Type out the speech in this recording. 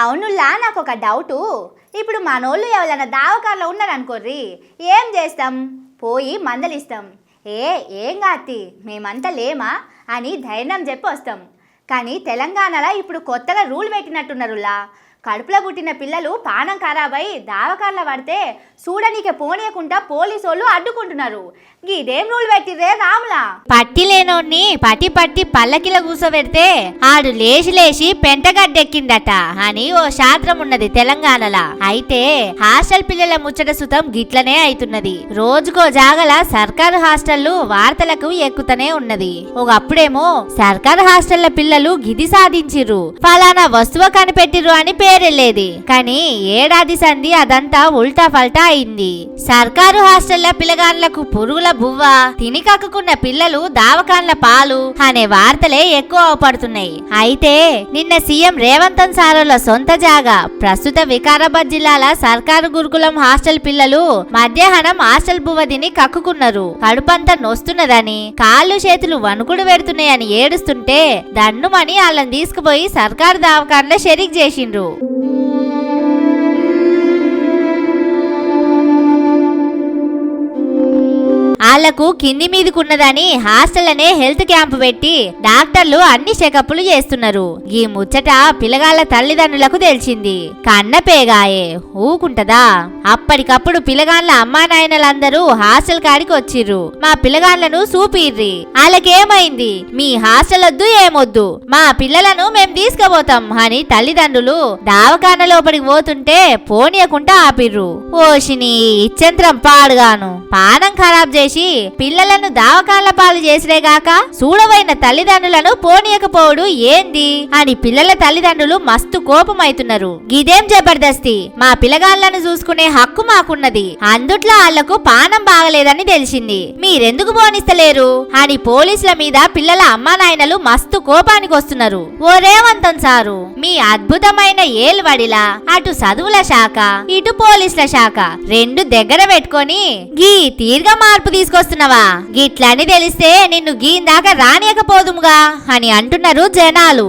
అవునులా, నాకు ఒక డౌటు. ఇప్పుడు మనోళ్ళు ఎవరైనా దావకారులో ఉన్నారనుకోర్రి, ఏం చేస్తాం? పోయి మందలిస్తాం. ఏం కాతి, మేమంతా లేమా అని ధైర్యం చెప్పి వస్తాం. కానీ తెలంగాణలో ఇప్పుడు కొత్తగా రూల్ పెట్టినట్టున్నారులా. కడుపులో పుట్టిన పిల్లలు పానం ఖరాబై దావకార్ల పడితే చూడనీకే పోనీయకుండా పోలీసు వాళ్ళు అడ్డుకుంటున్నారు. ఇదేం రూల్ పెట్టిరే రాములా? పట్టి లేనోడిని పట్టి పల్లకిల కూసోబెడితే ఆడు లేచి పెంటగడ్డెక్కిందట అని ఓ శాస్త్రం ఉన్నది తెలంగాణలా. అయితే హాస్టల్ పిల్లల ముచ్చట సుతం గిట్లనే అయితున్నది. రోజుకో జాగల సర్కారు హాస్టళ్లు వార్తలకు ఎక్కుతనే ఉన్నది. ఒకప్పుడేమో సర్కారు హాస్టళ్ల పిల్లలు గిది సాధించిర్రు, ఫలానా వస్తువు కనిపెట్టిర్రు అని పేరెళ్ళేది. కానీ ఏడాది సంధి అదంతా ఉల్టా ఫల్టా అయింది. సర్కారు హాస్టళ్ల పిల్లగాన్లకు పురుగుల బువ్వ, తిని కక్కుకున్న పిల్లలు దావకాన్ల పాలు అనే వార్తలే ఎక్కువ అవపడుతున్నాయి. అయితే నిన్న సీఎం రేవంతన్ సారోల సొంత జాగా ప్రస్తుత వికారాబాద్ జిల్లాల సర్కారు గురుకులం హాస్టల్ పిల్లలు మధ్యాహ్నం హాస్టల్ బువ్వ తిని కక్కుకున్నారు. కడుపంతా నొస్తున్నదని, కాళ్ళు చేతులు వణుకుడు పెడుతున్నాయని ఏడుస్తుంటే దన్నుమని వాళ్ళని తీసుకుపోయి సర్కారు దావకాన్ల షరీక్ చేసిండ్రు. వాళ్లకు కింది మీదకున్నదని హాస్టల్నే హెల్త్ క్యాంప్ పెట్టి డాక్టర్లు అన్ని చెకప్లు చేస్తున్నారు. ఈ ముచ్చట పిల్లగాళ్ల తల్లిదండ్రులకు తెలిసింది. కన్నపేగాయే ఊకుంటదా? అప్పటికప్పుడు పిల్లగాళ్ల అమ్మా నాయనలందరూ హాస్టల్ కాడికి వచ్చిర్రు. మా పిల్లగాళ్లను చూపిర్రి. వాళ్ళకేమైంది? మీ హాస్టల్ వద్దు ఏమొద్దు, మా పిల్లలను మేం తీసుకుపోతాం అని తల్లిదండ్రులు దావకాన లోపలికి పోతుంటే పోనీయకుండా ఆపిర్రు. ఓషిని ఇచ్చంత్రం పాడుగాను, పానం ఖరాబ్ చేసి పిల్లలను దావకాల పాలు చేసిరేగాక చూడవైన తల్లిదండ్రులను పోనీయకపోవడు ఏంది అని పిల్లల తల్లిదండ్రులు మస్తు కోపమైతున్నారు. గిదేం జబర్దస్తి, మా పిల్లగాళ్లను చూసుకునే హక్కు మాకున్నది, అందుట్లో వాళ్లకు పానం బాగలేదని తెలిసింది, మీరెందుకు పోనిస్తలేరు అని పోలీసుల మీద పిల్లల అమ్మా నాయనలు మస్తు కోపానికి వస్తున్నారు. ఓ రేవంతన్ సారు, మీ అద్భుతమైన ఏల్వడిలా అటు చదువుల శాఖ ఇటు పోలీసుల శాఖ రెండు దగ్గర పెట్టుకొని గీ తీర్ఘ మార్పు తీసుకొస్తున్నావా? గిట్లని తెలిస్తే నిన్ను గీందాకా రానియకపోదుముగా అని అంటున్నారు జనాలు.